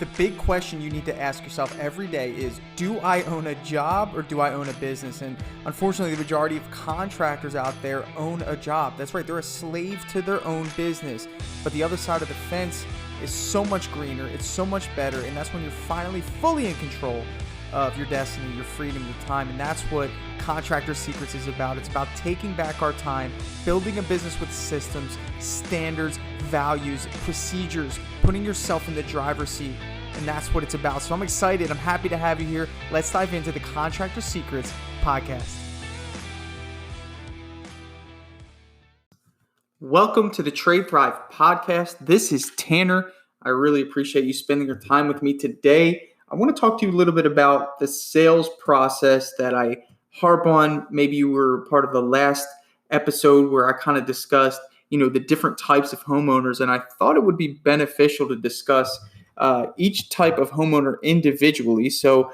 The big question you need to ask yourself every day is, do I own a job or do I own a business? And unfortunately, the majority of contractors out there own a job. That's right, they're a slave to their own business. But the other side of the fence is so much greener, it's so much better, and that's when you're finally fully in control of your destiny, your freedom, your time. And that's what Contractor Secrets is about. It's about taking back our time, building a business with systems, standards, values, procedures, putting yourself in the driver's seat. And that's what it's about. So I'm excited. I'm happy to have you here. Let's dive into the Contractor Secrets podcast. Welcome to the Trade Thrive podcast. This is Tanner. I really appreciate you spending your time with me today. I want to talk to you a little bit about the sales process that I harp on. Maybe you were part of the last episode where I kind of discussed, the different types of homeowners. And I thought it would be beneficial to discuss each type of homeowner individually. So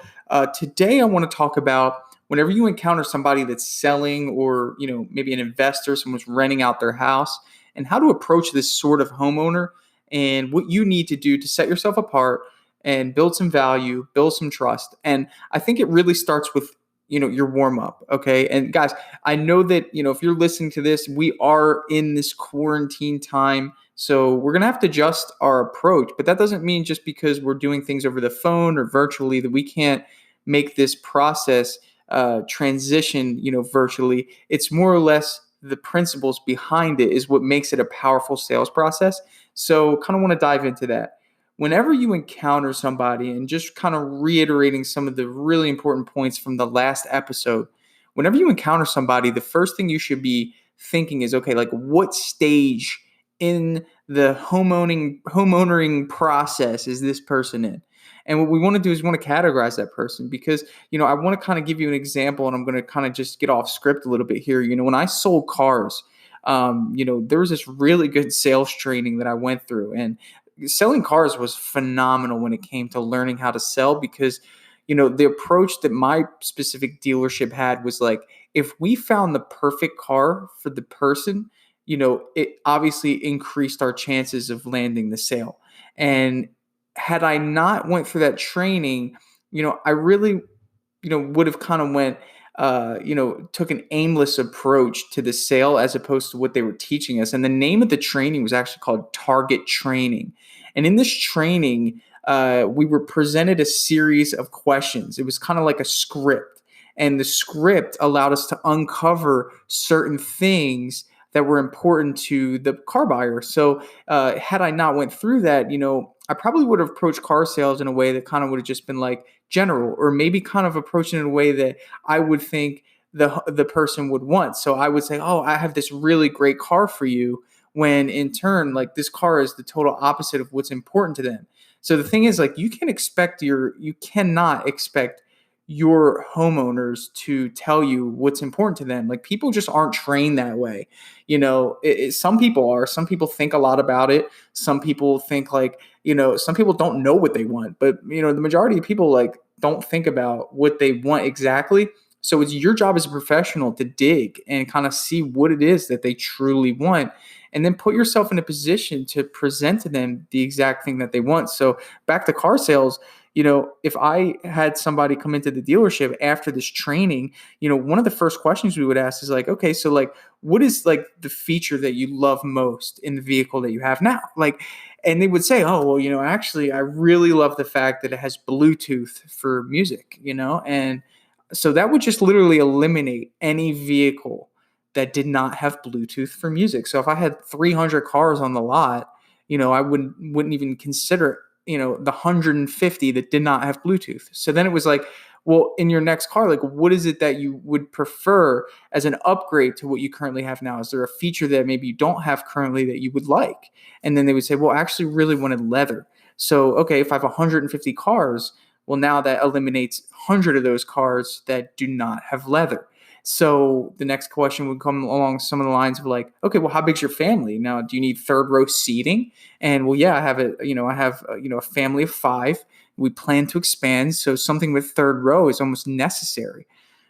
today I want to talk about whenever you encounter somebody that's selling or, maybe an investor, someone's renting out their house, and how to approach this sort of homeowner and what you need to do to set yourself apart and build some value, build some trust. And I think it really starts with, your warm up. Okay. And guys, I know that, if you're listening to this, we are in this quarantine time. So we're going to have to adjust our approach, but that doesn't mean just because we're doing things over the phone or virtually that we can't make this process transition, virtually. It's more or less the principles behind it is what makes it a powerful sales process. So kind of want to dive into that. Whenever you encounter somebody, and just kind of reiterating some of the really important points from the last episode, whenever you encounter somebody, the first thing you should be thinking is, okay, like what stage in the homeowning process is this person in? And what we want to do is we want to categorize that person because, I want to kind of give you an example, and I'm going to kind of just get off script a little bit here. When I sold cars, there was this really good sales training that I went through, and selling cars was phenomenal when it came to learning how to sell because, the approach that my specific dealership had was like, if we found the perfect car for the person, it obviously increased our chances of landing the sale. And had I not went through that training, I really, would have kind of went, took an aimless approach to the sale as opposed to what they were teaching us. And the name of the training was actually called Target Training. And in this training, we were presented a series of questions. It was kind of like a script. And the script allowed us to uncover certain things that were important to the car buyer. So had I not went through that, I probably would have approached car sales in a way that kind of would have just been like general, or maybe kind of approached it in a way that I would think the person would want. So I would say, oh, I have this really great car for you, when in turn, like this car is the total opposite of what's important to them. So the thing is, like, you cannot expect your homeowners to tell you what's important to them. Like, people just aren't trained that way. Some people are. Some people think a lot about it. Some people think like, some people don't know what they want. But, the majority of people like don't think about what they want exactly. So it's your job as a professional to dig and kind of see what it is that they truly want, and then put yourself in a position to present to them the exact thing that they want. So back to car sales, if I had somebody come into the dealership after this training, one of the first questions we would ask is like, okay, so like, what is like the feature that you love most in the vehicle that you have now? Like, and they would say, oh, well, actually, I really love the fact that it has Bluetooth for music, and so that would just literally eliminate any vehicle that did not have Bluetooth for music. So if I had 300 cars on the lot, I wouldn't even consider, the 150 that did not have Bluetooth. So then it was like, well, in your next car, like, what is it that you would prefer as an upgrade to what you currently have now? Is there a feature that maybe you don't have currently that you would like? And then they would say, well, I actually really wanted leather. So, okay, if I have 150 cars, well, now that eliminates 100 of those cars that do not have leather. So the next question would come along some of the lines of like, okay, well, how big's your family? Now, do you need third row seating? And well, yeah, I have a family of 5. We plan to expand. So something with third row is almost necessary.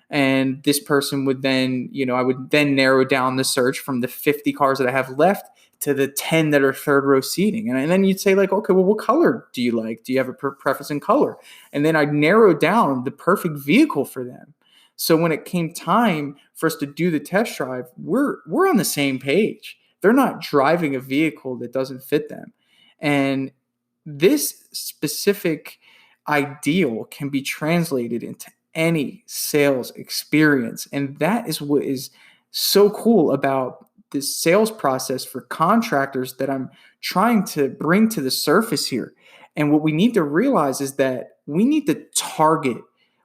And this person would then, I would then narrow down the search from the 50 cars that I have left to the 10 that are third row seating. And then you'd say like, okay, well, what color do you like? Do you have a preference in color? And then I'd narrow down the perfect vehicle for them. So when it came time for us to do the test drive, we're on the same page. They're not driving a vehicle that doesn't fit them. And this specific ideal can be translated into any sales experience. And that is what is so cool about this sales process for contractors that I'm trying to bring to the surface here. And what we need to realize is that we need to target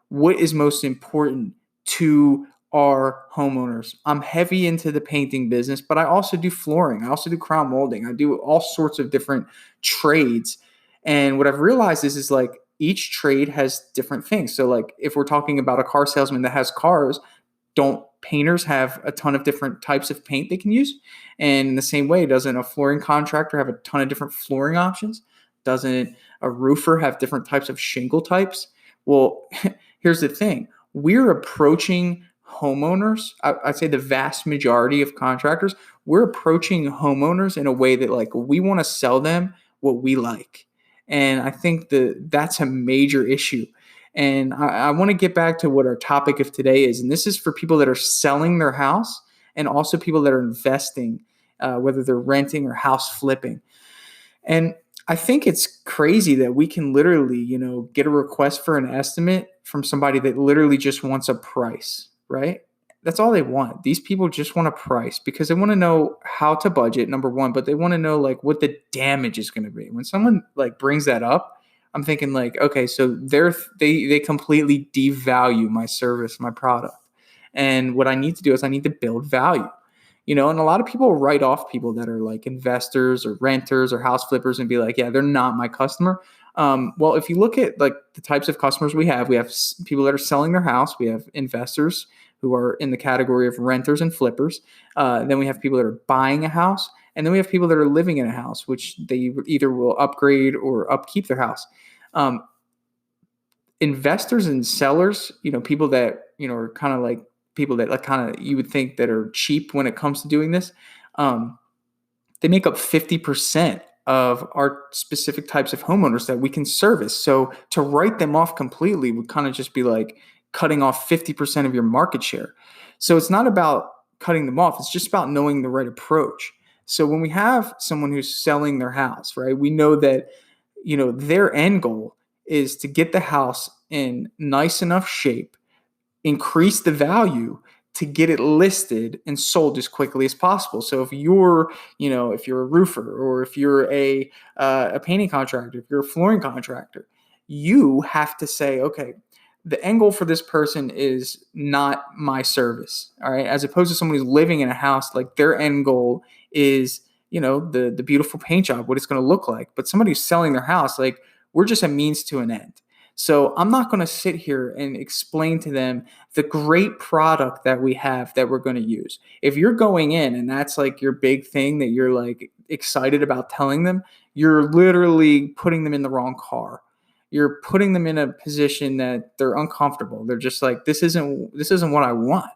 what is most important to our homeowners. I'm heavy into the painting business, but I also do flooring. I also do crown molding. I do all sorts of different trades. And what I've realized is like each trade has different things. So like if we're talking about a car salesman that has cars, don't painters have a ton of different types of paint they can use? And in the same way, doesn't a flooring contractor have a ton of different flooring options? Doesn't a roofer have different types of shingle types? Well, here's the thing. We're approaching homeowners. I'd say the vast majority of contractors, we're approaching homeowners in a way that like we want to sell them what we like. And I think that's a major issue. And I want to get back to what our topic of today is. And this is for people that are selling their house and also people that are investing, whether they're renting or house flipping. And I think it's crazy that we can literally, get a request for an estimate from somebody that literally just wants a price, right? That's all they want. These people just want a price because they want to know how to budget, number one, but they want to know like what the damage is going to be. When someone like brings that up, I'm thinking like, okay, so they completely devalue my service, my product. And what I need to do is I need to build value. And a lot of people write off people that are like investors or renters or house flippers and be like, yeah, they're not my customer. Well, if you look at like the types of customers we have people that are selling their house. We have investors who are in the category of renters and flippers. Then we have people that are buying a house. And then we have people that are living in a house, which they either will upgrade or upkeep their house. Investors and sellers, people that, are kind of like people that like kind of you would think that are cheap when it comes to doing this. They make up 50% of our specific types of homeowners that we can service. So to write them off completely would kind of just be like cutting off 50% of your market share. So it's not about cutting them off. It's just about knowing the right approach. So when we have someone who's selling their house, right, we know that, their end goal is to get the house in nice enough shape, increase the value to get it listed and sold as quickly as possible. So if you're a roofer or if you're a painting contractor, if you're a flooring contractor, you have to say, okay, the end goal for this person is not my service, all right? As opposed to someone who's living in a house, like their end goal is, the beautiful paint job, what it's going to look like. But somebody who's selling their house, like we're just a means to an end. So I'm not going to sit here and explain to them the great product that we have that we're going to use. If you're going in and that's like your big thing that you're like excited about telling them, you're literally putting them in the wrong car. You're putting them in a position that they're uncomfortable. They're just like, this isn't what I want.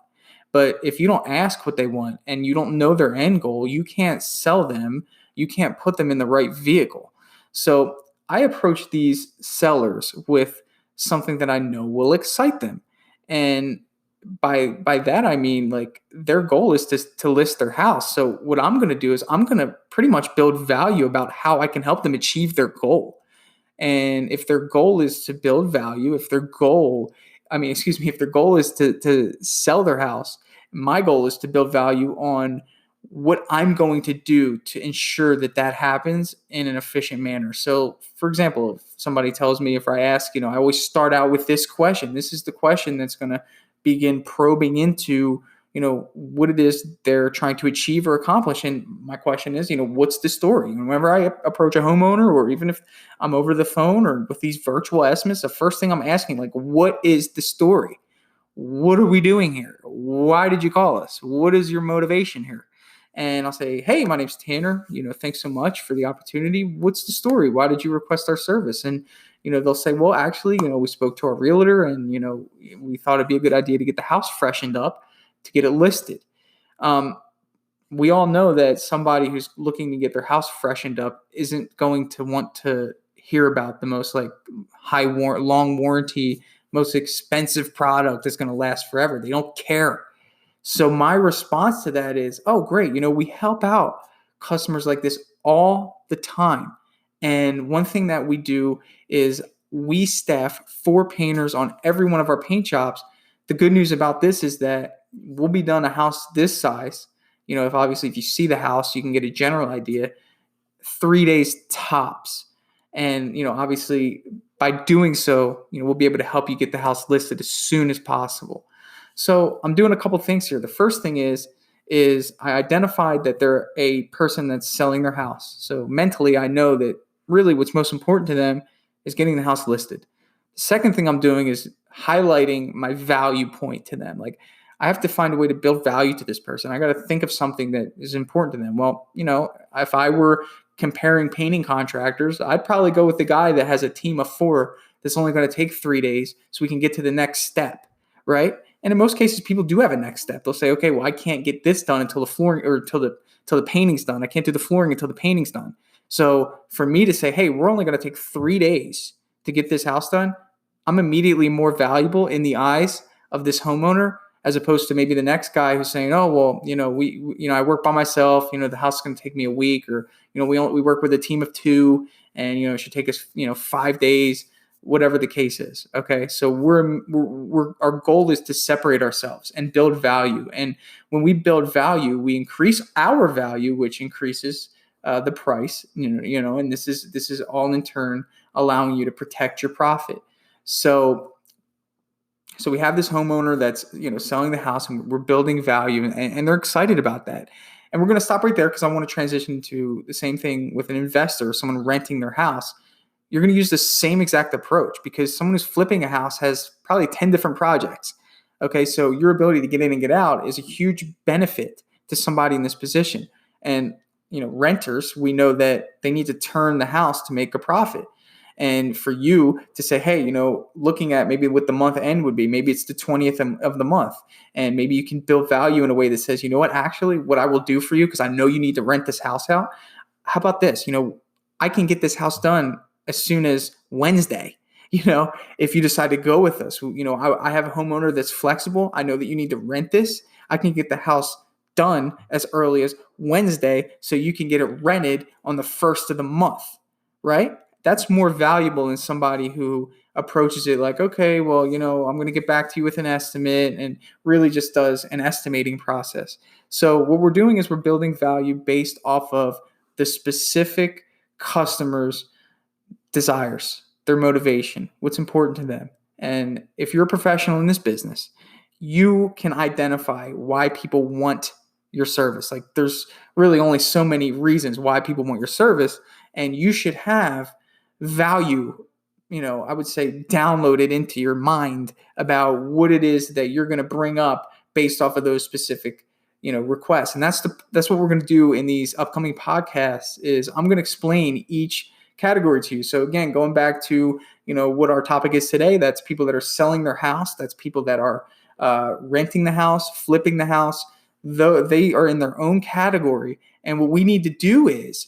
But if you don't ask what they want and you don't know their end goal, you can't sell them. You can't put them in the right vehicle. So I approach these sellers with something that I know will excite them. And by that, I mean like their goal is to list their house. So what I'm going to do is I'm going to pretty much build value about how I can help them achieve their goal. And if their goal is to build value, if their goal is to sell their house, my goal is to build value on what I'm going to do to ensure that happens in an efficient manner. So, for example, if somebody tells me, if I ask, I always start out with this question. This is the question that's going to begin probing into, what it is they're trying to achieve or accomplish. And my question is, what's the story? Whenever I approach a homeowner, or even if I'm over the phone or with these virtual estimates, the first thing I'm asking, like, what is the story? What are we doing here? Why did you call us? What is your motivation here? And I'll say, hey, my name's Tanner. Thanks so much for the opportunity. What's the story? Why did you request our service? And, they'll say, well, actually, we spoke to our realtor and, we thought it'd be a good idea to get the house freshened up to get it listed. One we all know that somebody who's looking to get their house freshened up isn't going to want to hear about the most like long warranty, most expensive product that's going to last forever. They don't care. So my response to that is, oh, great. We help out customers like this all the time. And one thing that we do is we staff 4 painters on every one of our paint jobs. The good news about this is that we'll be done a house this size. If you see the house, you can get a general idea. 3 days tops. And, obviously by doing so, we'll be able to help you get the house listed as soon as possible. So I'm doing a couple things here. The first thing is I identified that they're a person that's selling their house. So mentally, I know that really what's most important to them is getting the house listed. The second thing I'm doing is highlighting my value point to them. Like, I have to find a way to build value to this person. I got to think of something that is important to them. Well, if I were comparing painting contractors, I'd probably go with the guy that has a team of 4 that's only going to take 3 days so we can get to the next step, right? And in most cases, people do have a next step. They'll say, okay, well, I can't get this done until the flooring or until the painting's done. I can't do the flooring until the painting's done. So for me to say, hey, we're only going to take 3 days to get this house done, I'm immediately more valuable in the eyes of this homeowner as opposed to maybe the next guy who's saying, oh, well, I work by myself. The house is going to take me a week, or, we work with a team of 2 and, it should take us, 5 days. Whatever the case is. Okay. So our goal is to separate ourselves and build value. And when we build value, we increase our value, which increases the price, and this is all in turn allowing you to protect your profit. So we have this homeowner that's, selling the house, and we're building value, and they're excited about that. And we're going to stop right there because I want to transition to the same thing with an investor, someone renting their house. You're going to use the same exact approach because someone who's flipping a house has probably 10 different projects. Okay, so your ability to get in and get out is a huge benefit to somebody in this position. And, renters, we know that they need to turn the house to make a profit. And for you to say, hey, looking at maybe what the month end would be, maybe it's the 20th of the month. And maybe you can build value in a way that says, you know what, actually what I will do for you, because I know you need to rent this house out. How about this? I can get this house done as soon as Wednesday, if you decide to go with us. I have a homeowner that's flexible. I know that you need to rent this. I can get the house done as early as Wednesday so you can get it rented on the 1st of the month, right? That's more valuable than somebody who approaches it like, okay, well, I'm going to get back to you with an estimate, and really just does an estimating process. So what we're doing is we're building value based off of the specific customer's desires, their motivation, what's important to them. And if you're a professional in this business, you can identify why people want your service. Like, there's really only so many reasons why people want your service, and you should have value, I would say downloaded into your mind about what it is that you're going to bring up based off of those specific, requests. And that's what we're going to do in these upcoming podcasts is I'm going to explain each category to you. So again, going back to, what our topic is today, that's people that are selling their house. That's people that are renting the house, flipping the house. Though they are in their own category. And what we need to do is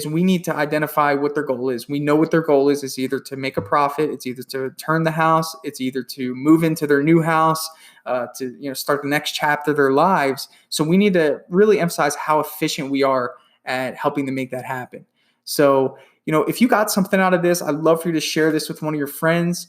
we need to identify what their goal is. We know what their goal is. It's either to make a profit. It's either to turn the house. It's either to move into their new house, to start the next chapter of their lives. So we need to really emphasize how efficient we are at helping them make that happen. So, if you got something out of this, I'd love for you to share this with one of your friends.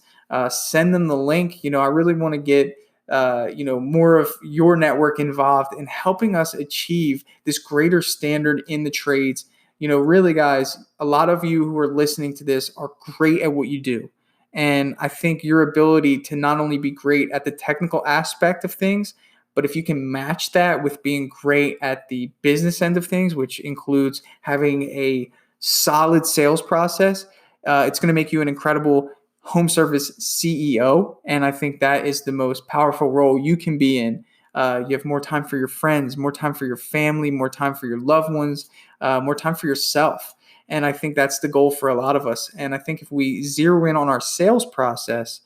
Send them the link. I really want to get more of your network involved in helping us achieve this greater standard in the trades. Really, guys, a lot of you who are listening to this are great at what you do. And I think your ability to not only be great at the technical aspect of things, but if you can match that with being great at the business end of things, which includes having a solid sales process, it's going to make you an incredible home service CEO. And I think that is the most powerful role you can be in. You have more time for your friends, more time for your family, more time for your loved ones, more time for yourself. And I think that's the goal for a lot of us. And I think if we zero in on our sales process,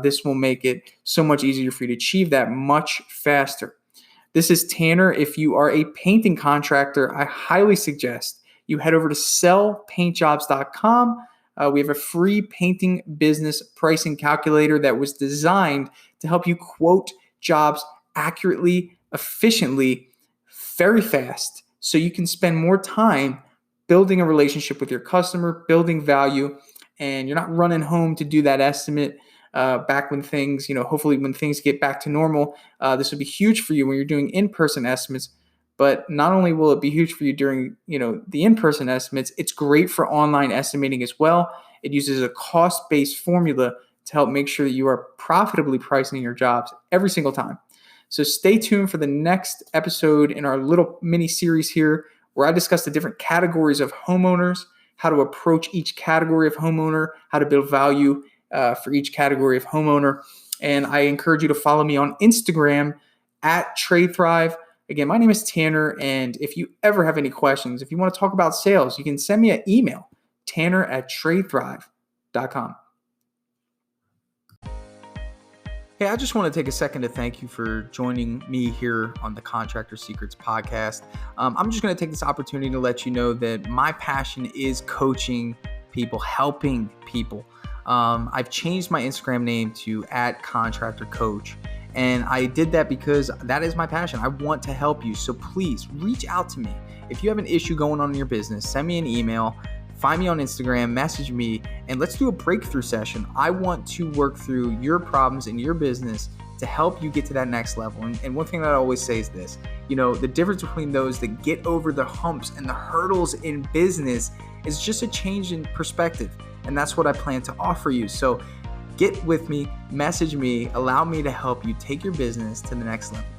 this will make it so much easier for you to achieve that much faster. This is Tanner. If you are a painting contractor, I highly suggest you head over to sellpaintjobs.com. We have a free painting business pricing calculator that was designed to help you quote jobs accurately, efficiently, very fast, so you can spend more time building a relationship with your customer, building value, and you're not running home to do that estimate back when things, hopefully when things get back to normal. This would be huge for you when you're doing in-person estimates. But not only will it be huge for you during, the in-person estimates, it's great for online estimating as well. It uses a cost-based formula to help make sure that you are profitably pricing your jobs every single time. So stay tuned for the next episode in our little mini series here, where I discuss the different categories of homeowners, how to approach each category of homeowner, how to build value for each category of homeowner. And I encourage you to follow me on Instagram at TradeThrive. Again, my name is Tanner, and if you ever have any questions, if you want to talk about sales, you can send me an email, tanner@tradethrive.com. Hey, I just want to take a second to thank you for joining me here on the Contractor Secrets podcast. I'm just going to take this opportunity to let you know that my passion is coaching people, helping people. I've changed my Instagram name to @contractorcoach. And I did that because that is my passion. I want to help you. So please reach out to me. If you have an issue going on in your business, send me an email, find me on Instagram, message me, and let's do a breakthrough session. I want to work through your problems in your business to help you get to that next level. And one thing that I always say is this, the difference between those that get over the humps and the hurdles in business is just a change in perspective. And that's what I plan to offer you. So get with me, message me, allow me to help you take your business to the next level.